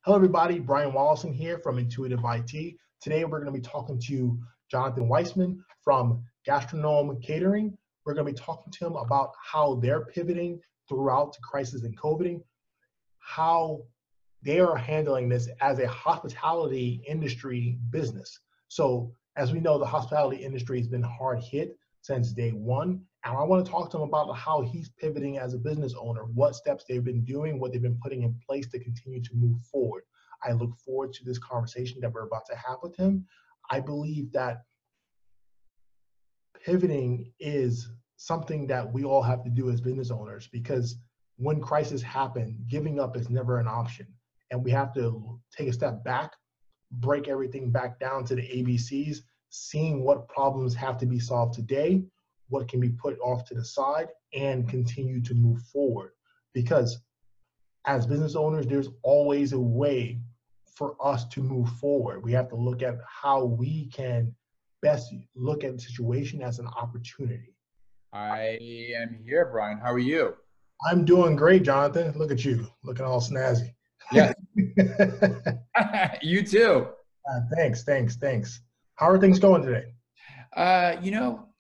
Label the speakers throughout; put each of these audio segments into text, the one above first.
Speaker 1: Hello, everybody. Brian Wallison here from Intuitive IT. Today, we're going to be talking to Jonathan Weissman from Gastronome Catering. We're going to be talking to him about how they're pivoting throughout the crisis in COVID, how they are handling this as a hospitality industry business. So, as we know, the hospitality industry has been hard hit since day one. And I want to talk to him about how he's pivoting as a business owner, what steps they've been doing, what they've been putting in place to continue to move forward. I look forward to this conversation that we're about to have with him. I believe that pivoting is something that we all have to do as business owners, because when crises happen, giving up is never an option. And we have to take a step back, break everything back down to the ABCs, seeing what problems have to be solved today, what can be put off to the side, and continue to move forward. Because as business owners, there's always a way for us to move forward. We have to look at how we can best look at the situation as an opportunity.
Speaker 2: I am here, Brian. How are you?
Speaker 1: I'm doing great, Jonathan. Look at you, looking all snazzy.
Speaker 2: Yes. You too.
Speaker 1: Thanks. How are things going today?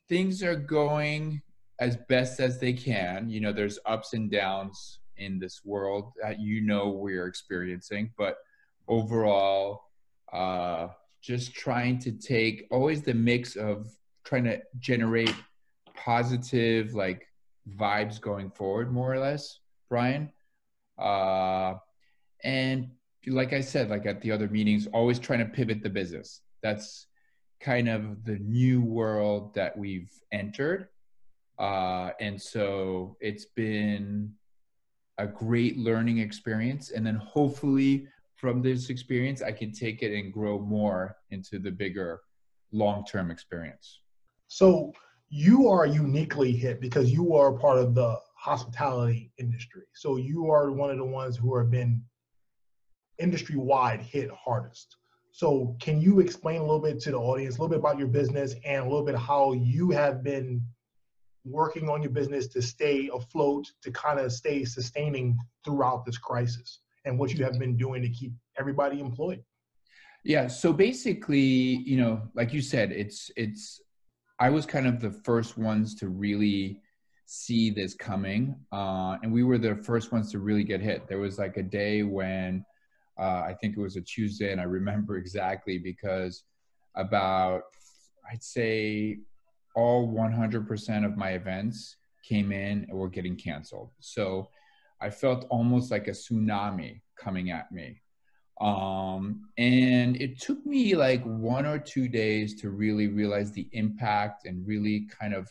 Speaker 2: Things are going as best as they can. There's ups and downs in this world that we're experiencing, but overall, just trying to take always the mix of trying to generate positive vibes going forward, more or less, Brian. And like I said, like at the other meetings, always trying to pivot the business. That's kind of the new world that we've entered. And so it's been a great learning experience. And then hopefully from this experience, I can take it and grow more into the bigger long-term experience.
Speaker 1: So you are uniquely hit because you are part of the hospitality industry. So you are one of the ones who have been industry-wide hit hardest. So can you explain a little bit to the audience, a little bit about your business and a little bit how you have been working on your business to stay afloat, to kind of stay sustaining throughout this crisis, and what you have been doing to keep everybody employed?
Speaker 2: Yeah, so basically, like you said, I was kind of the first ones to really see this coming, and we were the first ones to really get hit. There was like a day when I think it was a Tuesday, and I remember exactly because about, I'd say, all 100% of my events came in and were getting canceled. So I felt almost like a tsunami coming at me. And it took me like 1 or 2 days to really realize the impact and really kind of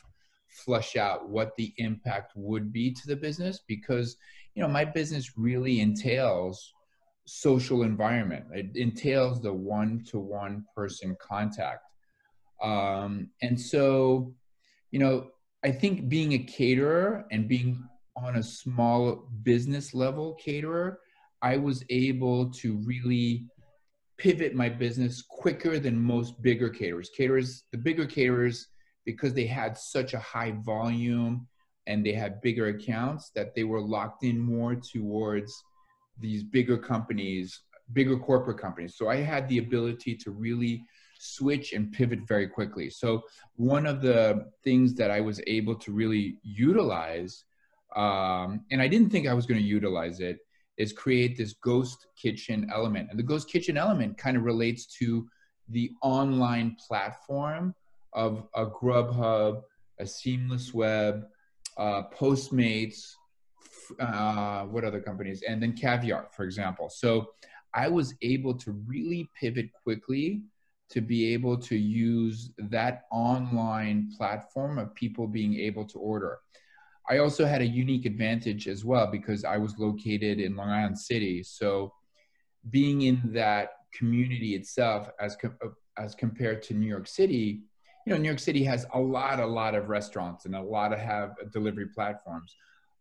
Speaker 2: flush out what the impact would be to the business, because, my business really entails social environment. It entails the one-to-one person contact. And so, I think being a caterer and being on a small business level caterer, I was able to really pivot my business quicker than most bigger caterers. The bigger caterers, because they had such a high volume and they had bigger accounts, that they were locked in more towards these bigger companies, bigger corporate companies. So I had the ability to really switch and pivot very quickly. So one of the things that I was able to really utilize, and I didn't think I was going to utilize it, is create this ghost kitchen element. And the ghost kitchen element kind of relates to the online platform of a Grubhub, a Seamless Web, Postmates, what other companies, and then Caviar, for example. So I was able to really pivot quickly to be able to use that online platform of people being able to order. I also had a unique advantage as well because I was located in Long Island City. So being in that community itself as compared to New York City, New York City has a lot of restaurants and a lot of have delivery platforms.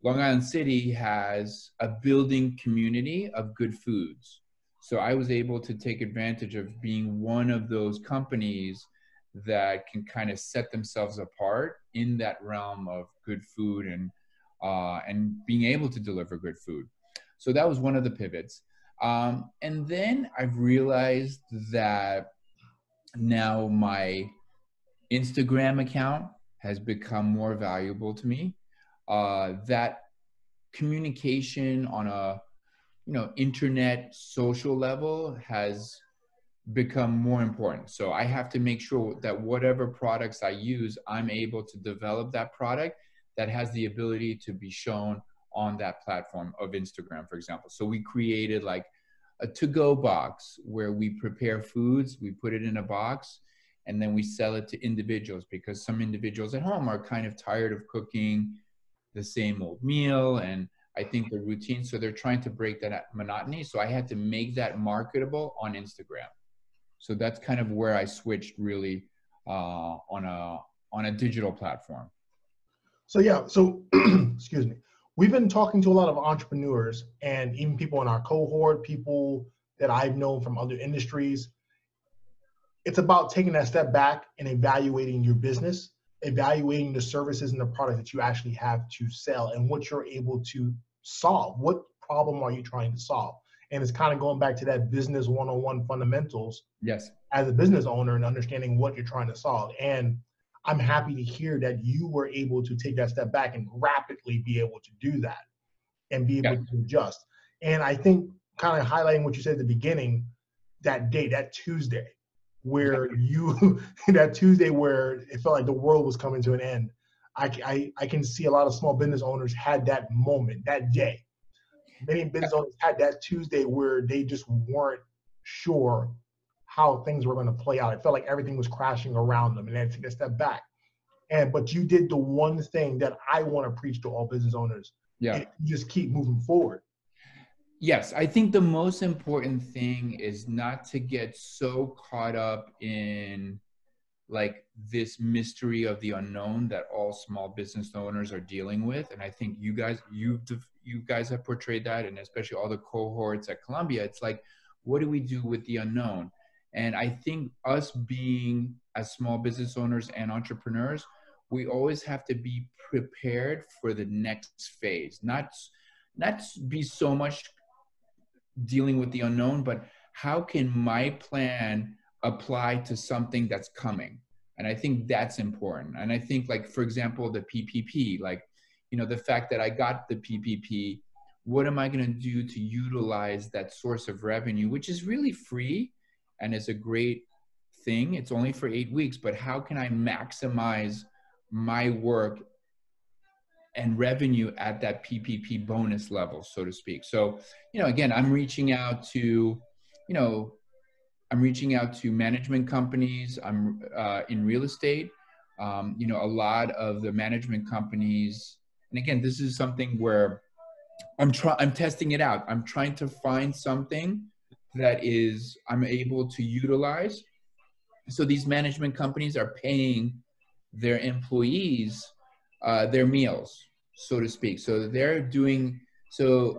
Speaker 2: Long Island City has a building community of good foods. So I was able to take advantage of being one of those companies that can kind of set themselves apart in that realm of good food and being able to deliver good food. So that was one of the pivots. And then I've realized that now my Instagram account has become more valuable to me. That communication on a internet social level has become more important. So I have to make sure that whatever products I use, I'm able to develop that product that has the ability to be shown on that platform of Instagram, for example. So we created like a to-go box where we prepare foods, we put it in a box, and then we sell it to individuals, because some individuals at home are kind of tired of cooking the same old meal, and I think the routine, so they're trying to break that monotony. So I had to make that marketable on Instagram. So that's kind of where I switched really on a digital platform.
Speaker 1: So yeah, so excuse me. We've been talking to a lot of entrepreneurs and even people in our cohort, people that I've known from other industries. It's about taking that step back and evaluating your business, evaluating the services and the product that you actually have to sell and what you're able to solve. What problem are you trying to solve? And it's kind of going back to that business 101 fundamentals.
Speaker 2: Yes.
Speaker 1: As a business owner and understanding what you're trying to solve. And I'm happy to hear that you were able to take that step back and rapidly be able to do that and be able to adjust. And I think kind of highlighting what you said at the beginning, that day, that Tuesday, where you, that Tuesday where it felt like the world was coming to an end. I can see a lot of small business owners had that moment, that day. Many business owners had that Tuesday where they just weren't sure how things were going to play out. It felt like everything was crashing around them, and they had to take a step back. But you did the one thing that I want to preach to all business owners.
Speaker 2: Yeah.
Speaker 1: You just keep moving forward.
Speaker 2: Yes, I think the most important thing is not to get so caught up in like this mystery of the unknown that all small business owners are dealing with. And I think you guys have portrayed that, and especially all the cohorts at Columbia. It's like, what do we do with the unknown? And I think us being as small business owners and entrepreneurs, we always have to be prepared for the next phase, not be so much dealing with the unknown, but how can my plan apply to something that's coming? And I think that's important. And I think, like, for example, the PPP, like, the fact that I got the PPP, what am I going to do to utilize that source of revenue, which is really free and is a great thing. It's only for 8 weeks, but how can I maximize my work and revenue at that PPP bonus level, so to speak? So, again, I'm reaching out to management companies. I'm in real estate. A lot of the management companies, and again, this is something where I'm testing it out. I'm trying to find something that I'm able to utilize. So these management companies are paying their employees their meals, so to speak. So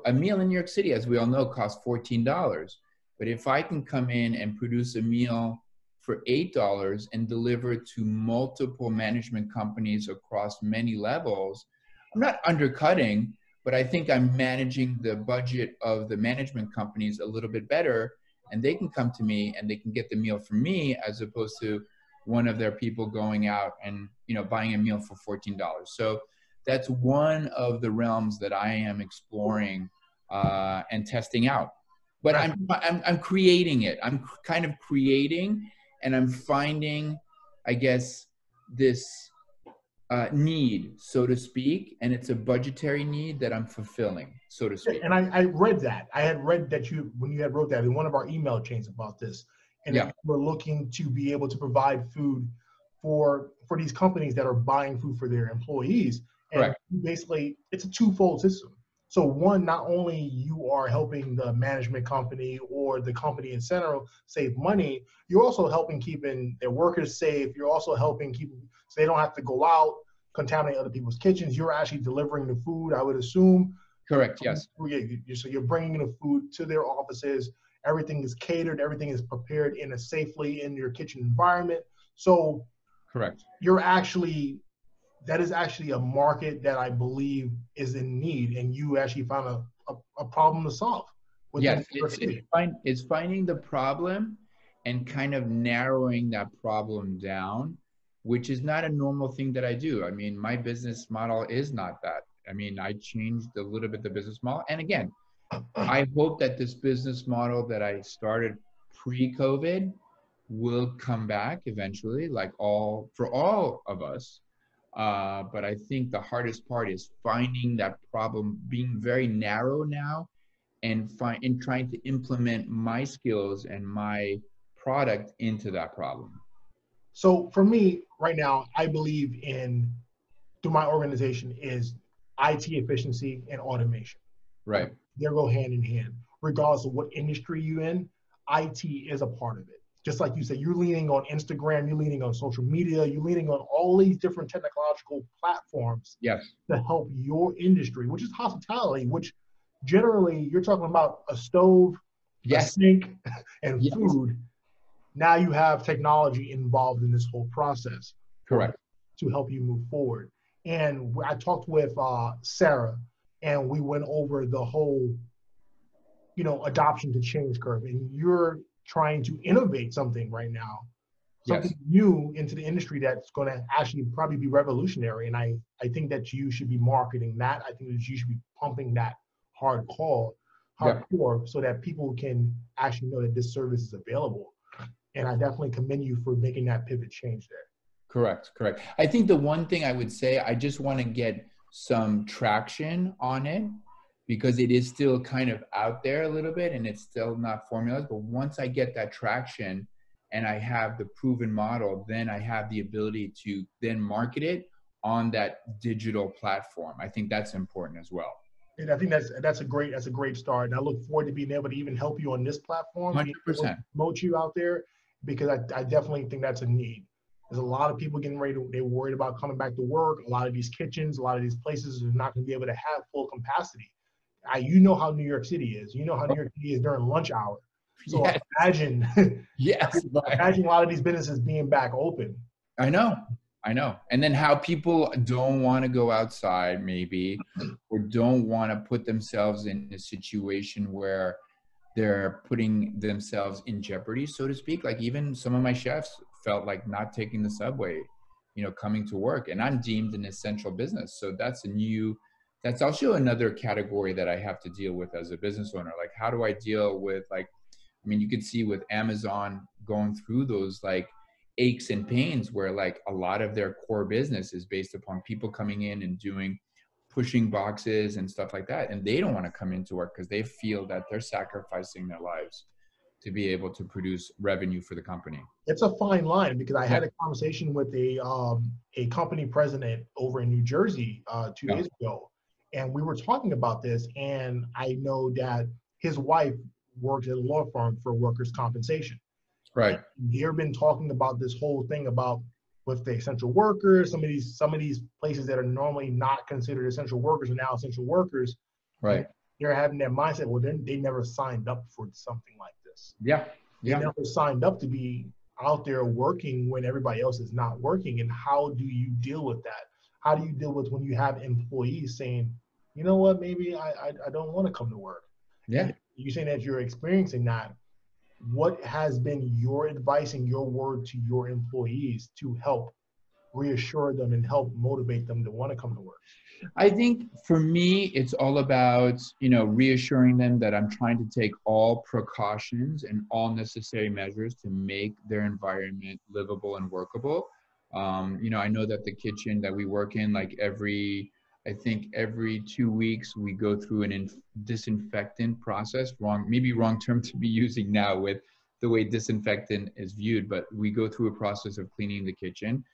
Speaker 2: a meal in New York City, as we all know, costs $14. But if I can come in and produce a meal for $8 and deliver to multiple management companies across many levels, I'm not undercutting, but I think I'm managing the budget of the management companies a little bit better, and they can come to me and they can get the meal from me, as opposed to one of their people going out and buying a meal for $14. So that's one of the realms that I am exploring and testing out. But I'm creating it. I'm kind of creating, and I'm finding, I guess, this need, so to speak, and it's a budgetary need that I'm fulfilling, so to speak.
Speaker 1: And I read that. I had read that when you had wrote that in one of our email chains about this, and we're looking to be able to provide food for these companies that are buying food for their employees. And
Speaker 2: correct.
Speaker 1: Basically, it's a twofold system. So one, not only you are helping the management company or the company in general save money, you're also helping keeping their workers safe. You're also helping keep so they don't have to go out, contaminate other people's kitchens. You're actually delivering the food, I would assume.
Speaker 2: Correct, yes.
Speaker 1: So you're bringing the food to their offices. Everything is catered. Everything is prepared safely in your kitchen environment. So
Speaker 2: correct.
Speaker 1: That is actually a market that I believe is in need, and you actually found a problem to solve. within
Speaker 2: Yes,
Speaker 1: New York City.
Speaker 2: it's finding the problem and kind of narrowing that problem down, which is not a normal thing that I do. I mean, my business model is not that. I mean, I changed a little bit the business model. And again, I hope that this business model that I started pre-COVID will come back eventually, like for all of us. But I think the hardest part is finding that problem, being very narrow now, and trying to implement my skills and my product into that problem.
Speaker 1: So for me right now, I believe in, through my organization, is IT efficiency and automation.
Speaker 2: Right.
Speaker 1: They go hand in hand. Regardless of what industry you're in, IT is a part of it. Just like you said, you're leaning on Instagram, you're leaning on social media, you're leaning on all these different technological platforms
Speaker 2: Yes.
Speaker 1: to help your industry, which is hospitality, which generally you're talking about a stove,
Speaker 2: Yes.
Speaker 1: a sink, and
Speaker 2: Yes.
Speaker 1: food. Now you have technology involved in this whole process.
Speaker 2: Correct.
Speaker 1: To help you move forward. And I talked with Sarah, and we went over the whole, adoption to change curve. And you're trying to innovate something right now, something new into the industry that's going to actually probably be revolutionary. And I think that you should be marketing that. I think that you should be pumping that hardcore, so that people can actually know that this service is available. And I definitely commend you for making that pivot change there.
Speaker 2: Correct. I think the one thing I would say, I just want to get some traction on it because it is still kind of out there a little bit and it's still not formalized. But once I get that traction and I have the proven model, then I have the ability to then market it on that digital platform. I think that's important as well.
Speaker 1: And I think that's a great start. And I look forward to being able to even help you on this platform,
Speaker 2: 100%.
Speaker 1: Promote you out there, because I definitely think that's a need. There's a lot of people getting ready they're worried about coming back to work. A lot of these kitchens, a lot of these places are not going to be able to have full capacity. You know how New York City is. You know how New York City is during lunch hour. So imagine, imagine a lot of these businesses being back open.
Speaker 2: I know. And then how people don't want to go outside maybe, or don't want to put themselves in a situation where they're putting themselves in jeopardy, so to speak. Like even some of my chefs felt like not taking the subway, coming to work, and I'm deemed an essential business. So that's also another category that I have to deal with as a business owner. Like, how do I deal with, you could see with Amazon going through those aches and pains where a lot of their core business is based upon people coming in and pushing boxes and stuff like that. And they don't want to come into work because they feel that they're sacrificing their lives to be able to produce revenue for the company.
Speaker 1: It's a fine line, because I had a conversation with a company president over in New Jersey 2 days ago, and we were talking about this. And I know that his wife works at a law firm for workers' compensation.
Speaker 2: Right.
Speaker 1: And they've been talking about this whole thing about with the essential workers. Some of these places that are normally not considered essential workers are now essential workers.
Speaker 2: Right.
Speaker 1: They're having that mindset. Well, then they never signed up for something like this. They never signed up to be out there working when everybody else is not working. And how do you deal with that? How do you deal with when you have employees saying, you know what, maybe I don't want to come to work?
Speaker 2: Yeah.
Speaker 1: You're saying that you're experiencing that. What has been your advice and your word to your employees to help reassure them and help motivate them to want to come to work?
Speaker 2: I think for me, it's all about, reassuring them that I'm trying to take all precautions and all necessary measures to make their environment livable and workable. I know that the kitchen that we work in, every 2 weeks, we go through an disinfectant process. Wrong term to be using now with the way disinfectant is viewed, but we go through a process of cleaning the kitchen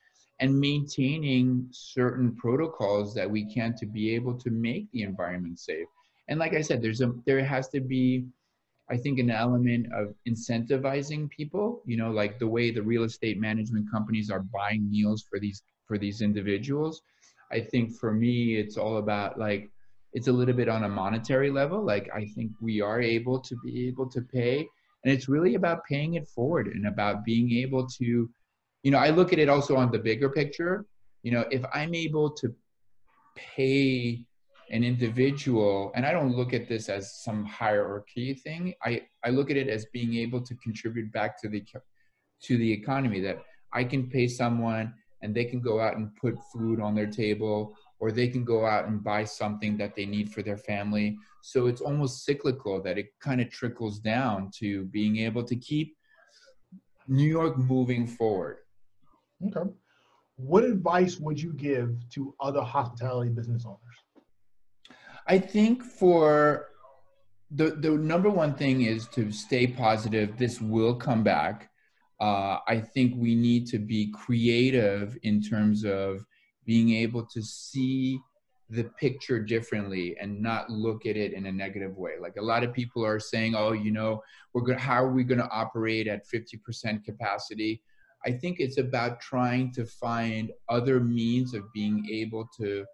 Speaker 2: and maintaining certain protocols that we can to be able to make the environment safe. And like I said, there has to be, I think, an element of incentivizing people, like the way the real estate management companies are buying meals for these individuals. I think for me, it's all about it's a little bit on a monetary level. I think we are able to pay, and it's really about paying it forward and about being able to, I look at it also on the bigger picture. If I'm able to pay an individual, and I don't look at this as some hierarchy thing. I look at it as being able to contribute back to the economy, that I can pay someone and they can go out and put food on their table, or they can go out and buy something that they need for their family. So it's almost cyclical, that it kind of trickles down to being able to keep New York moving forward.
Speaker 1: Okay. What advice would you give to other hospitality business owners?
Speaker 2: I think for the number one thing is to stay positive. This will come back. I think we need to be creative in terms of being able to see the picture differently and not look at it in a negative way. Like, a lot of people are saying, oh, how are we going to operate at 50% capacity? I think it's about trying to find other means of being able to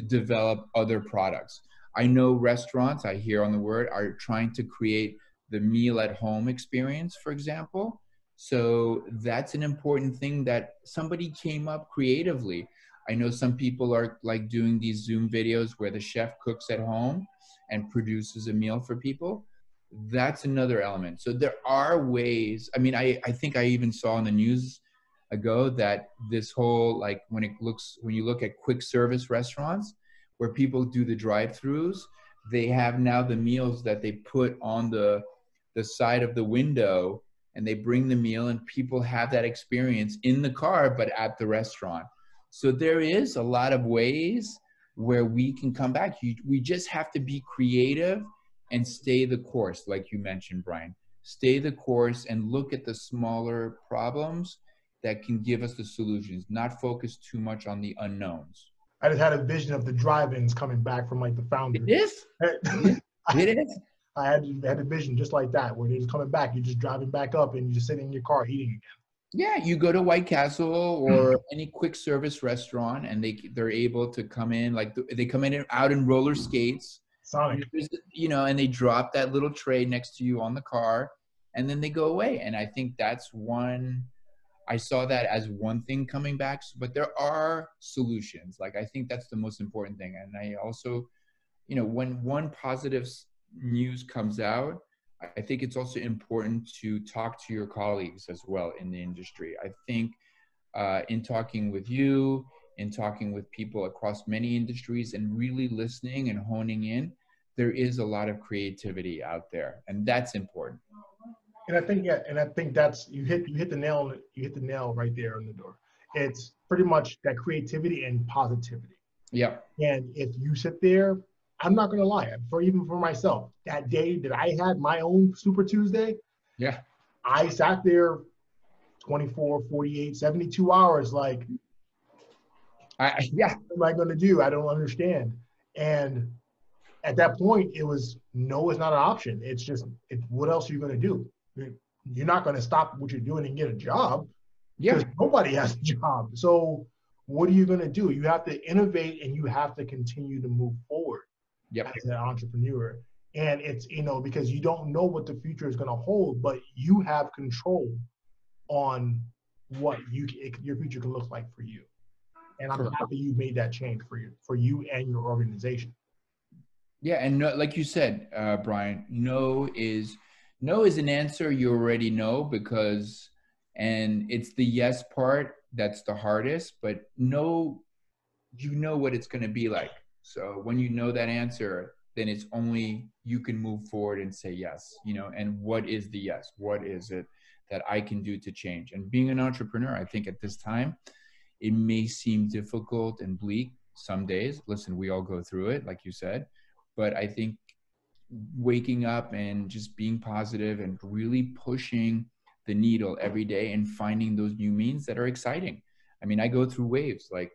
Speaker 2: develop other products. I know restaurants, I hear on the word, are trying to create the meal at home experience, for example. So that's an important thing that somebody came up creatively. I know some people are like doing these Zoom videos where the chef cooks at home and produces a meal for people. That's another element. So there are ways. I mean, I think I even saw in the news ago that this whole, like, when you look at quick service restaurants where people do the drive-throughs, they have now the meals that they put on the side of the window, and they bring the meal and people have that experience in the car, but at the restaurant. So there is a lot of ways where we can come back. We just have to be creative and stay the course, like you mentioned, Brian. Stay the course and look at the smaller problems that can give us the solutions, not focus too much on the unknowns.
Speaker 1: I just had a vision of the drive-ins coming back from like the founder.
Speaker 2: It is. It is.
Speaker 1: I had a vision just like that, where they're just coming back. You're just driving back up and you're just sitting in your car eating again.
Speaker 2: Yeah, you go to White Castle or any quick service restaurant, and they're able to come in, like they come in out in roller skates,
Speaker 1: Sonic.
Speaker 2: And they drop that little tray next to you on the car, and then they go away. And I think that's one. I saw that as one thing coming back, but there are solutions. Like, I think that's the most important thing. And I also, when one positive news comes out, I think it's also important to talk to your colleagues as well in the industry. I think in talking with you, in talking with people across many industries, and really listening and honing in, there is a lot of creativity out there, and that's important.
Speaker 1: And I think that's you hit the nail right there on the door. It's pretty much that creativity and positivity.
Speaker 2: Yeah.
Speaker 1: And if you sit there, I'm not gonna lie, even for myself, that day that I had my own Super Tuesday,
Speaker 2: yeah,
Speaker 1: I sat there 24, 48, 72 hours, like, what am I gonna do? I don't understand. And at that point, it was no, it's not an option. It's just, what else are you gonna do? You're not gonna stop what you're doing and get a job, because nobody has a job. So what are you gonna do? You have to innovate and you have to continue to move forward. As an entrepreneur. And it's, because you don't know what the future is going to hold, but you have control on what your future can look like for you. And I'm happy you made that change for you and your organization.
Speaker 2: Yeah. And no, like you said, Brian, no is an answer you already know, and it's the yes part that's the hardest, but no, you know what it's going to be like. So when you know that answer, then it's only you can move forward and say yes, and what is the yes? What is it that I can do to change? And being an entrepreneur, I think at this time, it may seem difficult and bleak some days. Listen, we all go through it, like you said, but I think waking up and just being positive and really pushing the needle every day and finding those new means that are exciting. I mean, I go through waves, like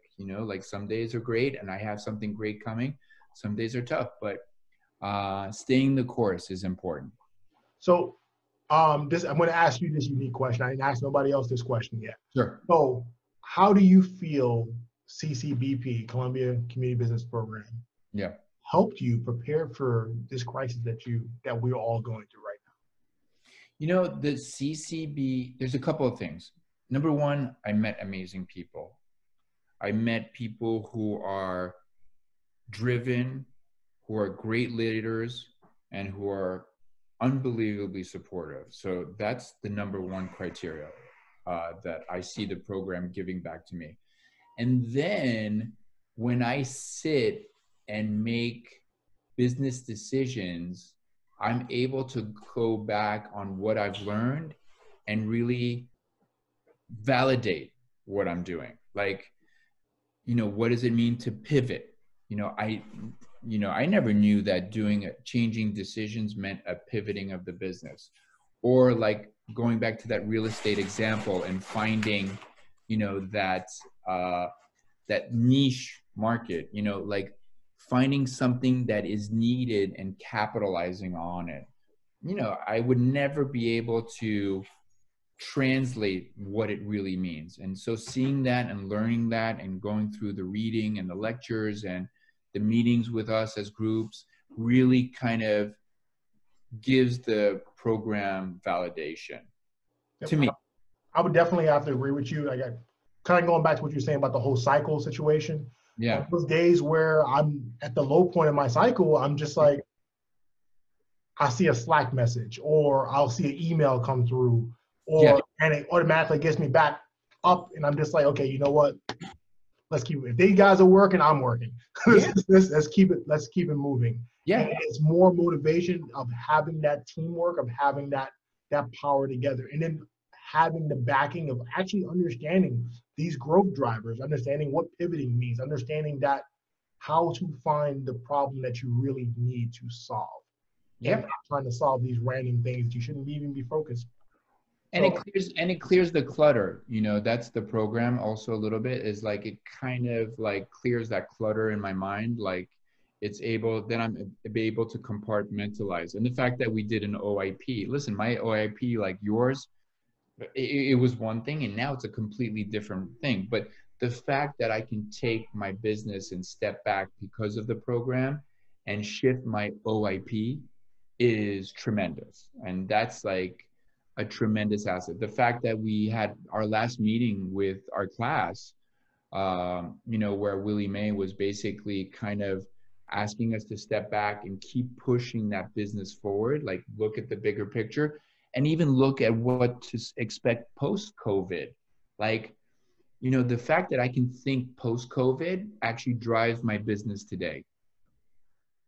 Speaker 2: some days are great and I have something great coming. Some days are tough, but staying the course is important.
Speaker 1: So I'm going to ask you this unique question. I didn't ask nobody else this question yet.
Speaker 2: Sure.
Speaker 1: So how do you feel CCBP, Columbia Community Business Program, helped you prepare for this crisis that we're all going through right
Speaker 2: now? The CCB, there's a couple of things. Number one, I met amazing people. I met people who are driven, who are great leaders and who are unbelievably supportive. So that's the number one criteria that I see the program giving back to me. And then when I sit and make business decisions, I'm able to go back on what I've learned and really validate what I'm doing. Like, what does it mean to pivot? I never knew that changing decisions meant a pivoting of the business, or like going back to that real estate example and finding, that niche market, like finding something that is needed and capitalizing on it. I would never be able to translate what it really means. And so seeing that and learning that and going through the reading and the lectures and the meetings with us as groups really kind of gives the program validation to me.
Speaker 1: I would definitely have to agree with you. I got kind of going back to what you're saying about the whole cycle situation.
Speaker 2: Yeah.
Speaker 1: On those days where I'm at the low point of my cycle, I'm just like, I see a Slack message or I'll see an email come through and it automatically gets me back up. And I'm just like, okay, you know what? Let's keep it. If these guys are working, I'm working. Let's keep it moving.
Speaker 2: Yeah.
Speaker 1: And it's more motivation of having that teamwork, of having that power together. And then having the backing of actually understanding these growth drivers, understanding what pivoting means, understanding that how to find the problem that you really need to solve.
Speaker 2: Yeah.
Speaker 1: And not trying to solve these random things that you shouldn't even be focused.
Speaker 2: And it clears the clutter. That's the program also a little bit, is like it kind of like clears that clutter in my mind. Like I'm able to compartmentalize. And the fact that we did an OIP, listen, my OIP, like yours, it was one thing and now it's a completely different thing. But the fact that I can take my business and step back because of the program and shift my OIP is tremendous. And that's like a tremendous asset. The fact that we had our last meeting with our class, where Willie Mae was basically kind of asking us to step back and keep pushing that business forward, like look at the bigger picture and even look at what to expect post-COVID. Like, the fact that I can think post-COVID actually drives my business today.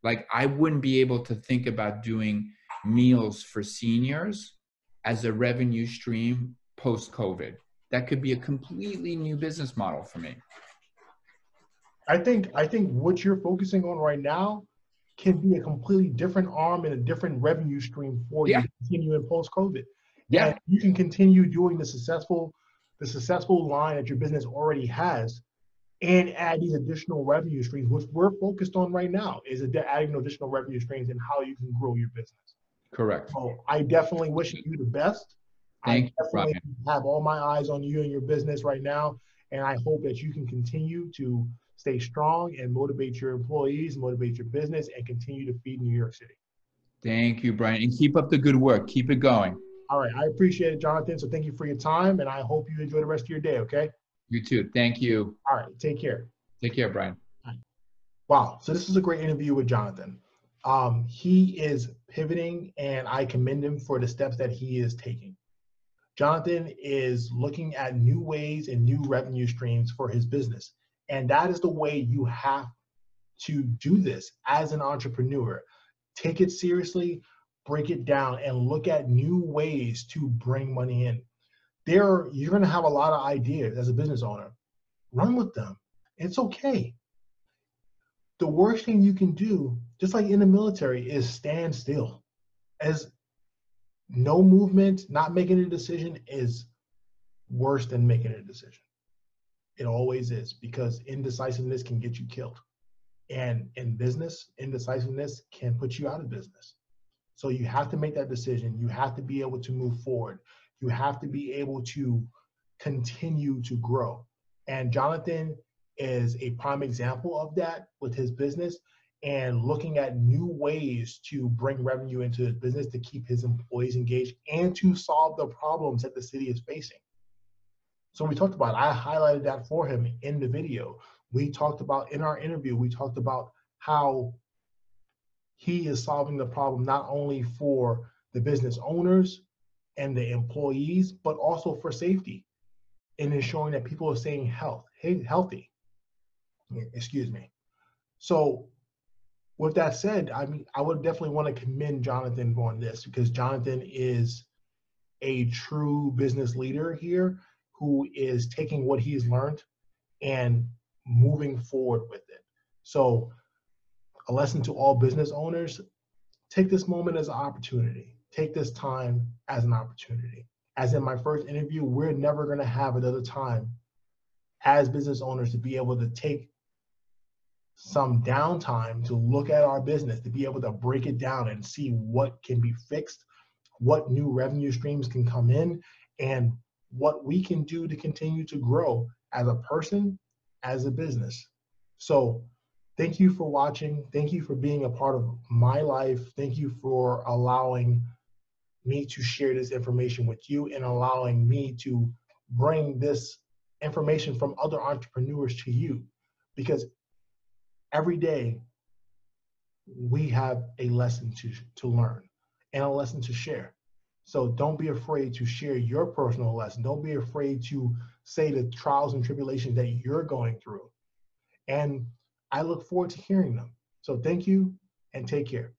Speaker 2: Like, I wouldn't be able to think about doing meals for seniors as a revenue stream post-COVID. That could be a completely new business model for me.
Speaker 1: I think what you're focusing on right now can be a completely different arm and a different revenue stream for you to continue in post-COVID.
Speaker 2: Yeah.
Speaker 1: And you can continue doing the successful line that your business already has and add these additional revenue streams, which we're focused on right now, is adding additional revenue streams and how you can grow your business.
Speaker 2: Correct.
Speaker 1: So I definitely wish you the best.
Speaker 2: Thank
Speaker 1: I definitely have all my eyes on you and your business right now. And I hope that you can continue to stay strong and motivate your employees, motivate your business, and continue to feed New York City.
Speaker 2: Thank you, Brian. And keep up the good work. Keep it going.
Speaker 1: All right. I appreciate it, Jonathan. So thank you for your time, and I hope you enjoy the rest of your day, okay?
Speaker 2: You too. Thank you.
Speaker 1: All right. Take care.
Speaker 2: Take care, Brian.
Speaker 1: Right. Wow. So this is a great interview with Jonathan. He is pivoting, and I commend him for the steps that he is taking. Jonathan is looking at new ways and new revenue streams for his business. And that is the way you have to do this as an entrepreneur. Take it seriously, break it down, and look at new ways to bring money in. You're going to have a lot of ideas as a business owner. Run with them. It's okay. The worst thing you can do, just like in the military, is stand still. As no movement, not making a decision is worse than making a decision. It always is, because indecisiveness can get you killed. And in business, indecisiveness can put you out of business. So you have to make that decision. You have to be able to move forward. You have to be able to continue to grow. And Jonathan is a prime example of that with his business and looking at new ways to bring revenue into his business to keep his employees engaged and to solve the problems that the city is facing. So we talked about, I highlighted that for him in the video. We talked about, in our interview, we talked about how he is solving the problem not only for the business owners and the employees, but also for safety and ensuring that people are staying healthy. Excuse me. So with that said, I mean, I would definitely want to commend Jonathan on this because Jonathan is a true business leader here who is taking what he's learned and moving forward with it. So a lesson to all business owners, take this moment as an opportunity. Take this time as an opportunity. As in my first interview, we're never going to have another time as business owners to be able to take some downtime to look at our business, to be able to break it down and see what can be fixed, what new revenue streams can come in, and what we can do to continue to grow as a person, as a business. So thank you for watching. Thank you for being a part of my life. Thank you for allowing me to share this information with you and allowing me to bring this information from other entrepreneurs to you, because every day we have a lesson to learn and a lesson to share. So don't be afraid to share your personal lesson. Don't be afraid to say the trials and tribulations that you're going through. And I look forward to hearing them. So thank you and take care.